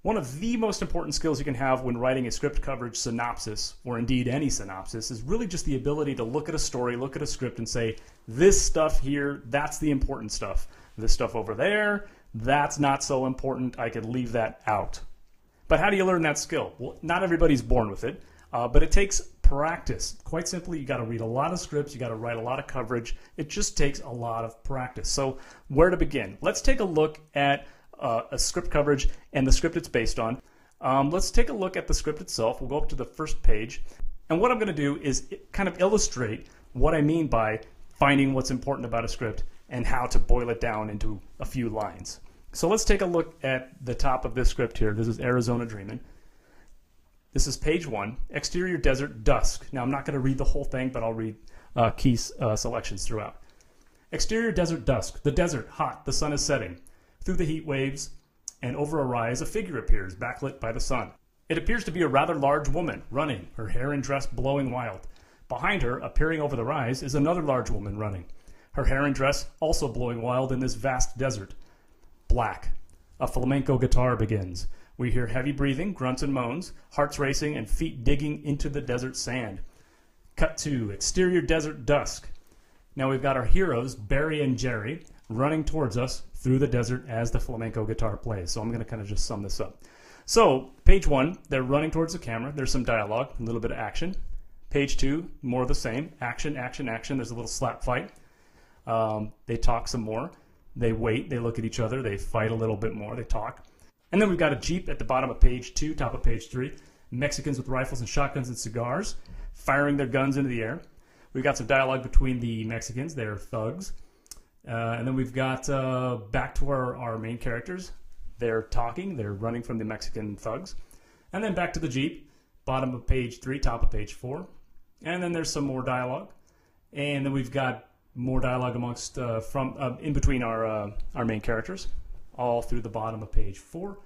One of the most important skills you can have when writing a script coverage synopsis, or indeed any synopsis, is really just the ability to look at a story, look at a script and say, this stuff here, that's the important stuff. This stuff over there, that's not so important, I could leave that out. But how do you learn that skill? Well, not everybody's born with it, but it takes practice. Quite simply, you got to read a lot of scripts, you got to write a lot of coverage. It just takes a lot of practice. So where to begin? Let's take a look at a script coverage and the script it's based on. Let's take a look at the script itself. We'll go up to the first page. And what I'm going to do is kind of illustrate what I mean by finding what's important about a script and how to boil it down into a few lines. So let's take a look at the top of this script here. This is Arizona Dreamin'. This is page 1, Exterior Desert Dusk. Now I'm not going to read the whole thing, but I'll read key selections throughout. Exterior Desert Dusk. The desert, hot, the sun is setting. Through the heat waves and over a rise, a figure appears, backlit by the sun. It appears to be a rather large woman, running, her hair and dress blowing wild. Behind her, appearing over the rise, is another large woman running, her hair and dress also blowing wild in this vast desert. Black. A flamenco guitar begins. We hear heavy breathing, grunts and moans, hearts racing, and feet digging into the desert sand. Cut to Exterior Desert Dusk. Now we've got our heroes, Barry and Jerry, running towards us through the desert as the flamenco guitar plays. So I'm going to kind of just sum this up. So page 1, they're running towards the camera. There's some dialogue, a little bit of action. Page 2, more of the same. Action, action, action. There's a little slap fight. They talk some more. They wait, they look at each other, they fight a little bit more, they talk. And then we've got a Jeep at the bottom of page 2, top of page 3. Mexicans with rifles and shotguns and cigars, firing their guns into the air. We've got some dialogue between the Mexicans, they're thugs. And then we've got back to our main characters. They're talking, they're running from the Mexican thugs. And then back to the Jeep, bottom of page 3, top of page 4. And then there's some more dialogue. And then we've got more dialogue amongst in between our main characters, all through the bottom of page 4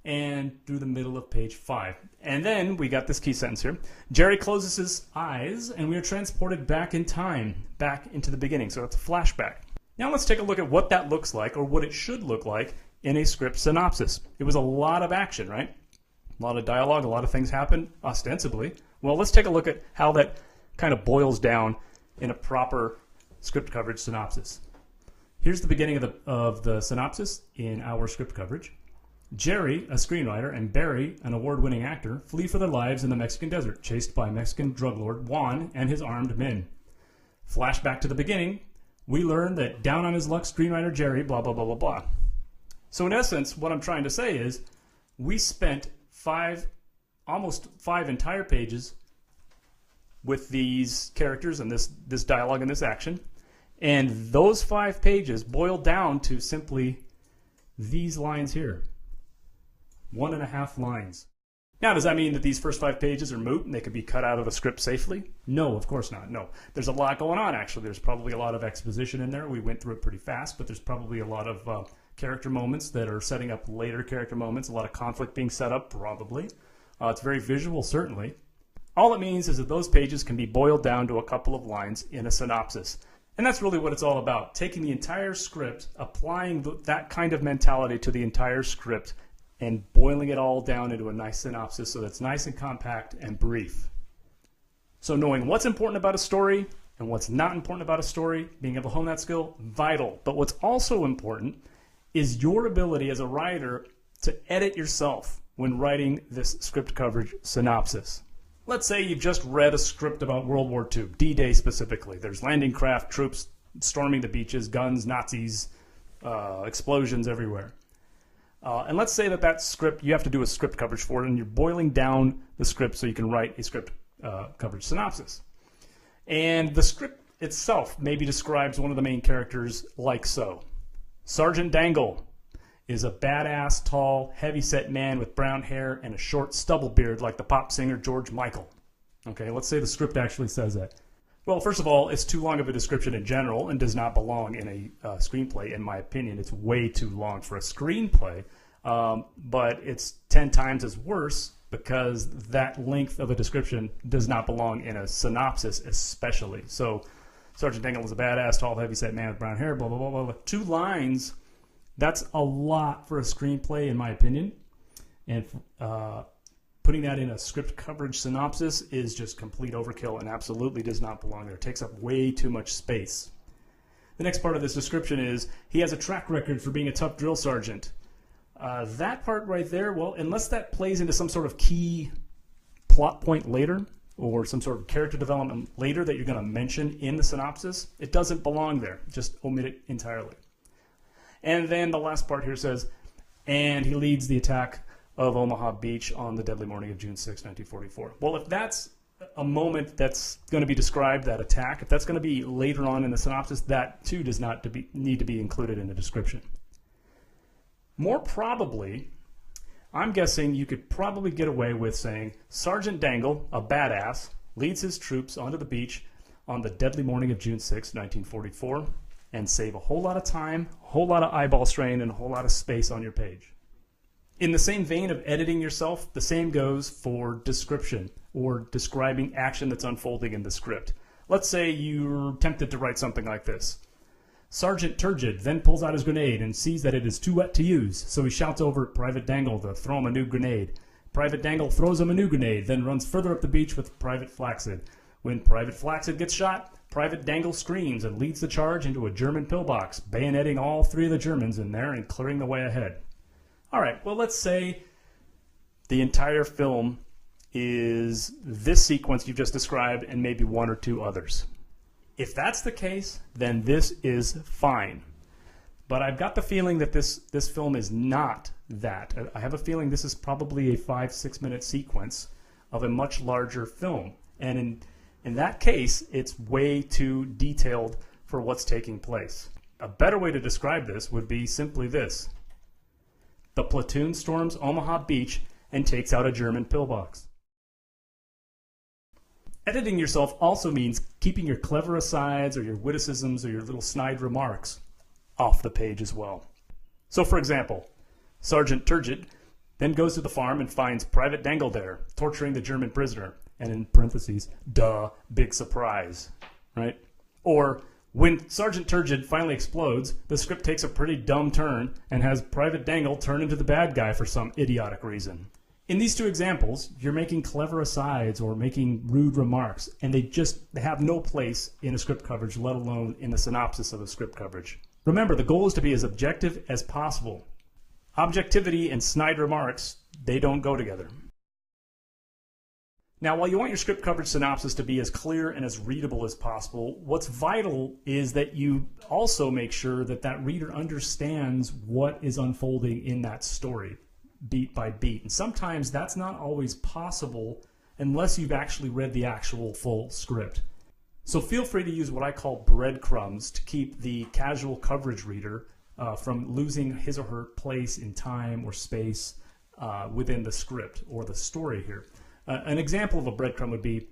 and through the middle of page 5. And then we got this key sentence here. Jerry closes his eyes and we are transported back in time, back into the beginning. So it's a flashback. Now let's take a look at what that looks like, or what it should look like in a script synopsis. It was a lot of action, right? A lot of dialogue, a lot of things happen, ostensibly. Well, let's take a look at how that kind of boils down in a proper script coverage synopsis. Here's the beginning of the synopsis in our script coverage. Jerry, a screenwriter, and Barry, an award-winning actor, flee for their lives in the Mexican desert, chased by Mexican drug lord Juan and his armed men. Flashback to the beginning, we learn that down on his luck screenwriter Jerry, blah, blah, blah, blah, blah. So in essence, what I'm trying to say is we spent almost five entire pages with these characters and this dialogue and this action. And those 5 pages boil down to simply these lines here. 1.5 lines. Now, does that mean that these first 5 pages are moot and they could be cut out of a script safely? No, of course not. No. There's a lot going on, actually. There's probably a lot of exposition in there. We went through it pretty fast, but there's probably a lot of character moments that are setting up later character moments, a lot of conflict being set up, probably. It's very visual, certainly. All it means is that those pages can be boiled down to a couple of lines in a synopsis. And that's really what it's all about, taking the entire script, applying that kind of mentality to the entire script, and boiling it all down into a nice synopsis so that's nice and compact and brief. So knowing what's important about a story and what's not important about a story, being able to hone that skill, vital. But what's also important is your ability as a writer to edit yourself when writing this script coverage synopsis. Let's say you've just read a script about World War II, D-Day specifically. There's landing craft, troops storming the beaches, guns, Nazis, explosions everywhere. And let's say that script, you have to do a script coverage for it, and you're boiling down the script so you can write a script coverage synopsis. And the script itself maybe describes one of the main characters like so. Sergeant Dangle is a badass, tall, heavy-set man with brown hair and a short stubble beard like the pop singer George Michael. Okay, let's say the script actually says that. Well, first of all, it's too long of a description in general and does not belong in a screenplay, in my opinion. It's way too long for a screenplay, but it's 10 times as worse because that length of a description does not belong in a synopsis especially. So, Sergeant Dangle is a badass, tall, heavy-set man with brown hair, blah, blah, blah, blah. 2 lines. That's a lot for a screenplay, in my opinion. And putting that in a script coverage synopsis is just complete overkill and absolutely does not belong there. It takes up way too much space. The next part of this description is, he has a track record for being a tough drill sergeant. That part right there, well, unless that plays into some sort of key plot point later, or some sort of character development later that you're going to mention in the synopsis, it doesn't belong there. Just omit it entirely. And then the last part here says, and he leads the attack of Omaha Beach on the deadly morning of June 6, 1944. Well, if that's a moment that's going to be described, that attack, if that's going to be later on in the synopsis, that too does not need to be included in the description. More probably, I'm guessing you could probably get away with saying, Sergeant Dangle, a badass, leads his troops onto the beach on the deadly morning of June 6, 1944, and save a whole lot of time, a whole lot of eyeball strain, and a whole lot of space on your page. In the same vein of editing yourself, the same goes for description, or describing action that's unfolding in the script. Let's say you're tempted to write something like this. Sergeant Turgid then pulls out his grenade and sees that it is too wet to use, so he shouts over at Private Dangle to throw him a new grenade. Private Dangle throws him a new grenade, then runs further up the beach with Private Flaxseed. When Private Flaxseed gets shot, Private Dangle screams and leads the charge into a German pillbox, bayoneting all 3 of the Germans in there and clearing the way ahead. All right, well, let's say the entire film is this sequence you've just described and maybe 1 or 2 others. If that's the case, then this is fine. But I've got the feeling that this film is not that. I have a feeling this is probably a 5-6 minute sequence of a much larger film. And in that case, it's way too detailed for what's taking place. A better way to describe this would be simply this. The platoon storms Omaha Beach and takes out a German pillbox. Editing yourself also means keeping your clever asides or your witticisms or your little snide remarks off the page as well. So for example, Sergeant Turgid then goes to the farm and finds Private Dangle there, torturing the German prisoner, and in parentheses, duh, big surprise, right? Or, when Sergeant Turgid finally explodes, the script takes a pretty dumb turn and has Private Dangle turn into the bad guy for some idiotic reason. In these 2 examples, you're making clever asides or making rude remarks, and they have no place in a script coverage, let alone in the synopsis of a script coverage. Remember, the goal is to be as objective as possible. Objectivity and snide remarks, they don't go together. Now, while you want your script coverage synopsis to be as clear and as readable as possible, what's vital is that you also make sure that that reader understands what is unfolding in that story, beat by beat. And sometimes that's not always possible unless you've actually read the actual full script. So feel free to use what I call breadcrumbs to keep the casual coverage reader from losing his or her place in time or space within the script or the story here. An example of a breadcrumb would be,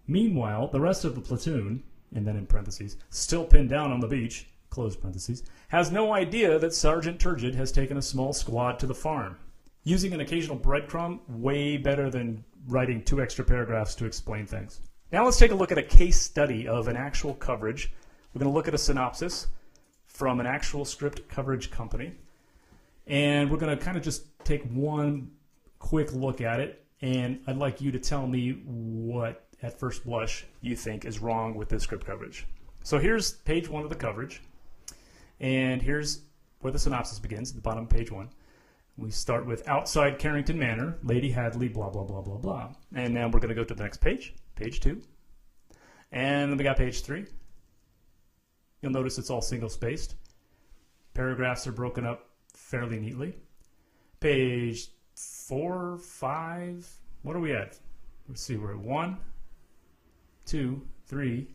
meanwhile, the rest of the platoon, and then in parentheses, still pinned down on the beach, close parentheses, has no idea that Sergeant Turgid has taken a small squad to the farm. Using an occasional breadcrumb, way better than writing 2 extra paragraphs to explain things. Now let's take a look at a case study of an actual coverage. We're going to look at a synopsis from an actual script coverage company. And we're going to kind of just take one quick look at it. And I'd like you to tell me what, at first blush, you think is wrong with this script coverage. So here's page 1 of the coverage. And here's where the synopsis begins, at the bottom of page 1. We start with outside Carrington Manor, Lady Hadley, blah, blah, blah, blah, blah. And now we're going to go to the next page, page 2. And then we got page 3. You'll notice it's all single-spaced. Paragraphs are broken up fairly neatly. Page 4, 5, what are we at? Let's see, we're at 1, 2, 3,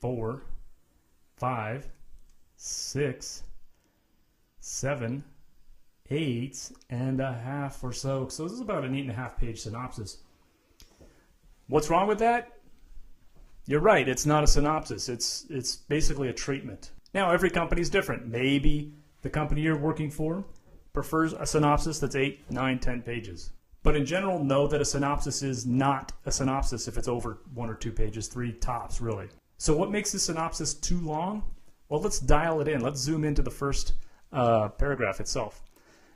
4, 5, 6, 7, 8.5 or so. So this is about an 8.5 page synopsis. What's wrong with that? You're right, it's not a synopsis. It's basically a treatment. Now, every company is different. Maybe the company you're working for prefers a synopsis that's 8, 9, 10 pages. But in general, know that a synopsis is not a synopsis if it's over 1 or 2 pages, 3 tops, really. So what makes the synopsis too long? Well, let's dial it in. Let's zoom into the first paragraph itself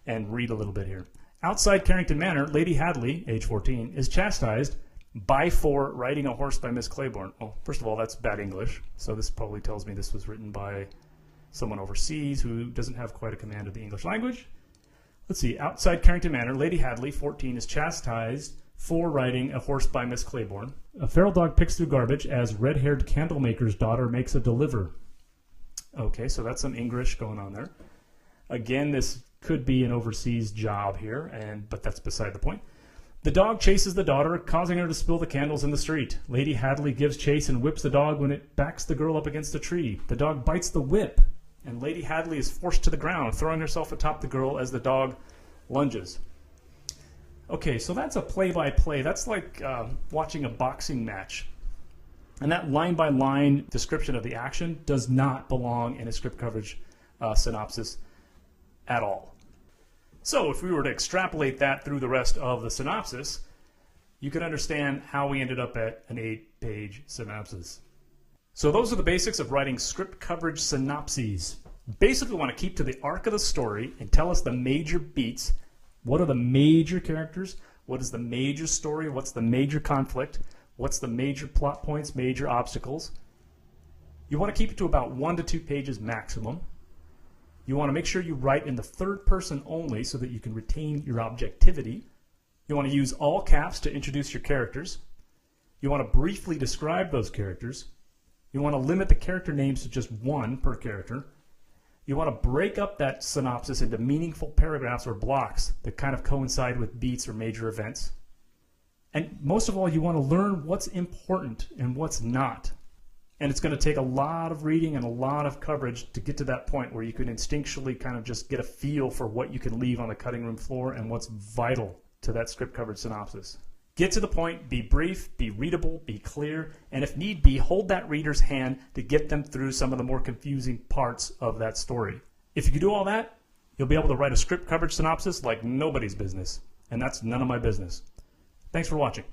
and read a little bit here. Outside Carrington Manor, Lady Hadley, age 14, is chastised for riding a horse by Miss Claiborne. Well, first of all, that's bad English, so this probably tells me this was written by someone overseas who doesn't have quite a command of the English language. Let's see. Outside Carrington Manor, Lady Hadley, 14, is chastised for riding a horse by Miss Claiborne. A feral dog picks through garbage as red-haired candlemaker's daughter makes a deliver. Okay, so that's some English going on there. Again, this could be an overseas job here, but that's beside the point. The dog chases the daughter, causing her to spill the candles in the street. Lady Hadley gives chase and whips the dog when it backs the girl up against a tree. The dog bites the whip, and Lady Hadley is forced to the ground, throwing herself atop the girl as the dog lunges. Okay, so that's a play-by-play. That's like watching a boxing match. And that line-by-line description of the action does not belong in a script coverage synopsis at all. So if we were to extrapolate that through the rest of the synopsis, you can understand how we ended up at an 8-page synopsis. So those are the basics of writing script coverage synopses. Basically, we want to keep to the arc of the story and tell us the major beats. What are the major characters? What is the major story? What's the major conflict? What's the major plot points, major obstacles? You want to keep it to about 1 to 2 pages maximum. You want to make sure you write in the third person only so that you can retain your objectivity. You want to use all caps to introduce your characters. You want to briefly describe those characters. You want to limit the character names to just 1 per character. You want to break up that synopsis into meaningful paragraphs or blocks that kind of coincide with beats or major events. And most of all, you want to learn what's important and what's not. And it's going to take a lot of reading and a lot of coverage to get to that point where you can instinctually kind of just get a feel for what you can leave on the cutting room floor and what's vital to that script coverage synopsis. Get to the point, be brief, be readable, be clear, and if need be, hold that reader's hand to get them through some of the more confusing parts of that story. If you can do all that, you'll be able to write a script coverage synopsis like nobody's business. And that's none of my business. Thanks for watching.